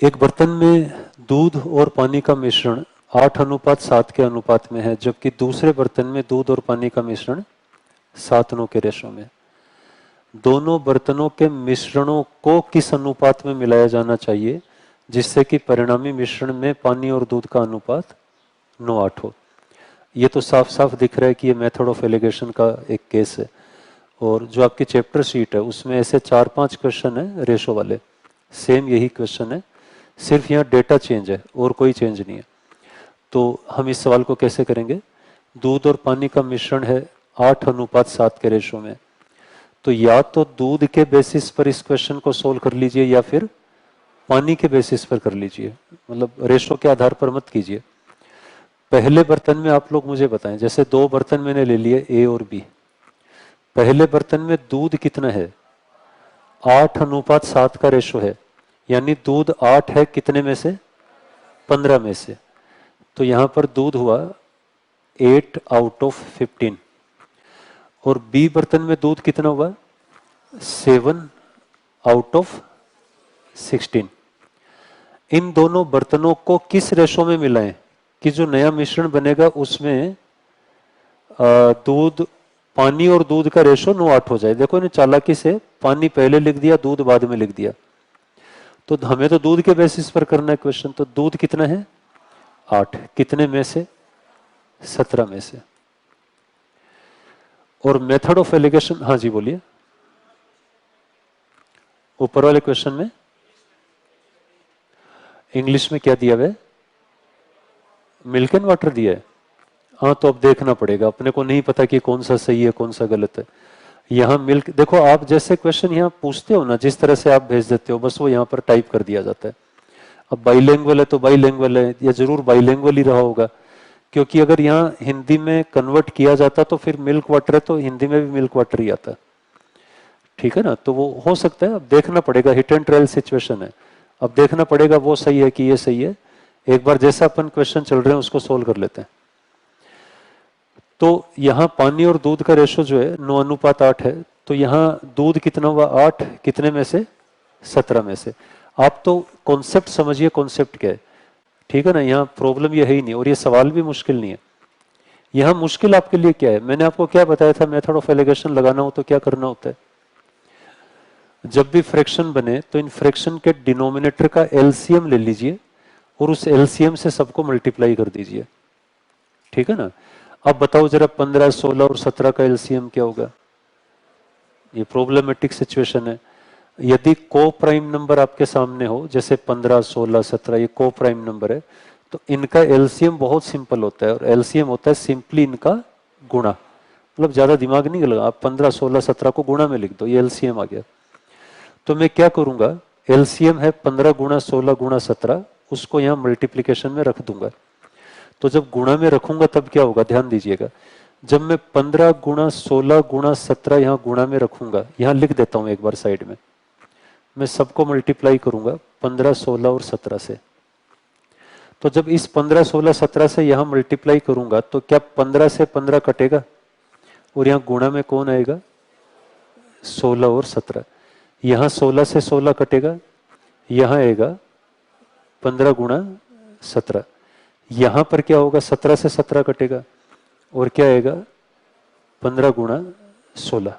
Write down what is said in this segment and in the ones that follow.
एक बर्तन में दूध और पानी का मिश्रण 8:7 के अनुपात में है, जबकि दूसरे बर्तन में दूध और पानी का मिश्रण 7:9 के रेशो में। दोनों बर्तनों के मिश्रणों को किस अनुपात में मिलाया जाना चाहिए जिससे कि परिणामी मिश्रण में पानी और दूध का अनुपात 9:8 हो। ये तो साफ साफ दिख रहा है कि ये मेथड ऑफ एलिगेशन का एक केस है। और जो आपकी चैप्टर शीट है उसमें ऐसे 4-5 क्वेश्चन है रेशो वाले, सेम यही क्वेश्चन है, सिर्फ यहाँ डेटा चेंज है और कोई चेंज नहीं है। तो हम इस सवाल को कैसे करेंगे? दूध और पानी का मिश्रण है 8:7 के रेशो में, तो या तो दूध के बेसिस पर इस क्वेश्चन को सोल्व कर लीजिए या फिर पानी के बेसिस पर कर लीजिए, मतलब रेशो के आधार पर मत कीजिए। पहले बर्तन में आप लोग मुझे बताएं, जैसे 2 बर्तन मैंने ले लिए ए और बी। पहले बर्तन में दूध कितना है? 8:7 का रेशो है, यानी दूध 8 है कितने में से? 15 में से। तो यहां पर दूध हुआ 8/15। और बी बर्तन में दूध कितना हुआ? 7/16। इन दोनों बर्तनों को किस रेशो में मिलाएं कि जो नया मिश्रण बनेगा उसमें दूध, पानी और दूध का रेशो 9:8 हो जाए। देखो इन्हें चालाकी से पानी पहले लिख दिया, दूध बाद में लिख दिया। तो हमें तो दूध के बेसिस पर करना है क्वेश्चन, तो दूध कितना है? 8 कितने में से? 17 में से। और मेथड ऑफ एलिगेशन, हाँ जी बोलिए। ऊपर वाले क्वेश्चन में इंग्लिश में क्या दिया हुआ है? मिल्क एंड वाटर दिया है। हाँ तो अब देखना पड़ेगा, अपने को नहीं पता कि कौन सा सही है कौन सा गलत है। यहाँ मिल्क, देखो आप जैसे क्वेश्चन यहाँ पूछते हो ना, जिस तरह से आप भेज देते हो बस वो यहाँ पर टाइप कर दिया जाता है। अब बाइलिंगुअल है तो बाइलिंगुअल है, या जरूर बाइलिंगुअल ही रहा होगा, क्योंकि अगर यहाँ हिंदी में कन्वर्ट किया जाता तो फिर मिल्क वाटर है तो हिंदी में भी मिल्क वाटर ही आता। ठीक है ना, तो वो हो सकता है, अब देखना पड़ेगा, हिट एंड ट्रायल सिचुएशन है, अब देखना पड़ेगा वो सही है कि ये सही है। एक बार जैसा अपन क्वेश्चन चल रहे हैं उसको सोल्व कर लेते हैं। तो यहाँ पानी और दूध का रेशो जो है 9:8 है, तो यहाँ दूध कितना हुआ? 8 कितने में से? 17 में से। आप तो कॉन्सेप्ट समझिए, कॉन्सेप्ट क्या है, ठीक है ना, यहाँ प्रॉब्लम ये है ही नहीं, और ये सवाल भी मुश्किल नहीं है। यहाँ मुश्किल आपके लिए क्या है? मैंने आपको क्या बताया था, मेथड ऑफ एलिगेशन लगाना हो तो क्या करना होता है? जब भी फ्रैक्शन बने तो इन फ्रैक्शन के डिनोमिनेटर का एलसीएम ले लीजिए और उस एलसीएम से सबको मल्टीप्लाई कर दीजिए। ठीक है ना। अब बताओ जरा 15, 16 और 17 का एलसीएम क्या होगा? ये प्रॉब्लमेटिक सिचुएशन है। यदि को प्राइम नंबर आपके सामने हो, जैसे 15, 16, 17 ये को प्राइम नंबर है, तो इनका एलसीएम बहुत सिंपल होता है, और एलसीएम होता है सिंपली इनका गुणा। मतलब ज्यादा दिमाग नहीं लगा, आप 15, 16, 17 को गुणा में लिख दो, ये एलसीएम आ गया। तो मैं क्या करूंगा, एलसीएम है 15 गुणा 16 गुणा 17, उसको यहां मल्टीप्लीकेशन में रख दूंगा। तो जब गुणा में रखूंगा तब क्या होगा, ध्यान दीजिएगा। जब मैं 15 गुणा 16 गुणा 17 यहां गुणा में रखूंगा, यहां लिख देता हूं एक बार साइड में, मैं सबको मल्टीप्लाई करूंगा 15, 16 और 17 से। तो जब इस 15, 16, 17 से यहां मल्टीप्लाई करूंगा तो क्या 15 से 15 कटेगा, और यहां गुणा में कौन आएगा? 16 और 17। यहां 16 से 16 कटेगा, यहां आएगा 15 गुणा 17। यहां पर क्या होगा, 17 से 17 कटेगा और क्या आएगा? 15 गुणा 16।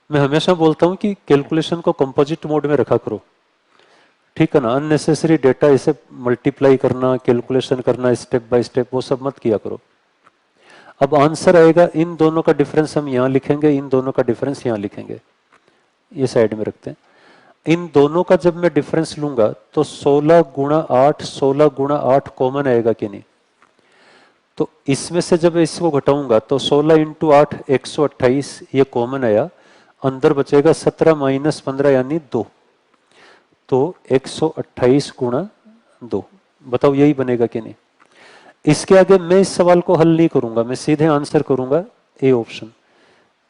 मैं हमेशा बोलता हूं कि कैलकुलेशन को कंपोजिट मोड में रखा करो, ठीक है ना। अननेसेसरी डेटा इसे मल्टीप्लाई करना, कैलकुलेशन करना स्टेप बाय स्टेप, वो सब मत किया करो। अब आंसर आएगा, इन दोनों का डिफरेंस हम यहां लिखेंगे, इन दोनों का डिफरेंस यहां लिखेंगे, ये साइड में रखते हैं। इन दोनों का जब मैं डिफरेंस लूंगा तो 16 गुणा 8, 16 गुणा 8 कॉमन आएगा कि नहीं? तो इसमें से जब इसको घटाऊंगा तो 16 इंटू 8 128, ये कॉमन आया, अंदर बचेगा 17 माइनस 15 यानी 2, तो 128 गुणा 2। बताओ यही बनेगा कि नहीं? इसके आगे मैं इस सवाल को हल नहीं करूंगा, मैं सीधे आंसर करूंगा ए ऑप्शन।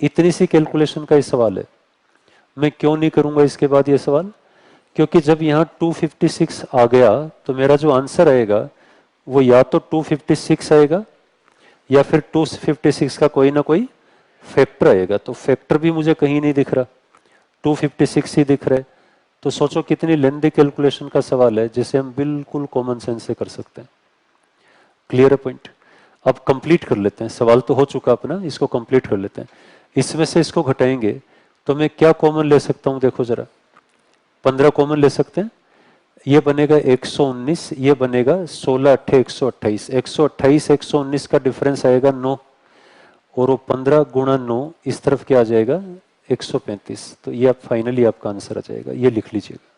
इतनी सी कैलकुलेशन का ये सवाल है। मैं क्यों नहीं करूंगा इसके बाद ये सवाल? क्योंकि जब यहाँ 256 आ गया तो मेरा जो आंसर आएगा वो या तो 256 आएगा या फिर 256 का कोई ना कोई फैक्टर आएगा। तो फैक्टर भी मुझे कहीं नहीं दिख रहा, 256 ही दिख रहा है। तो सोचो कितनी लेंदी कैलकुलेशन का सवाल है जिसे हम बिल्कुल कॉमन सेंस से कर सकते हैं। क्लियर है पॉइंट? अब कंप्लीट कर लेते हैं, सवाल तो हो चुका अपना, इसको कंप्लीट कर लेते हैं। इसमें से इसको घटाएंगे तो मैं क्या कॉमन ले सकता हूं, देखो जरा, 15 कॉमन ले सकते हैं। ये बनेगा 119, ये बनेगा 16 अट्ठे 128, 128 119 का डिफरेंस आएगा 9, और वो 15 गुणा 9 इस तरफ क्या आ जाएगा 135। तो ये आप फाइनली आपका आंसर आ जाएगा, ये लिख लीजिएगा।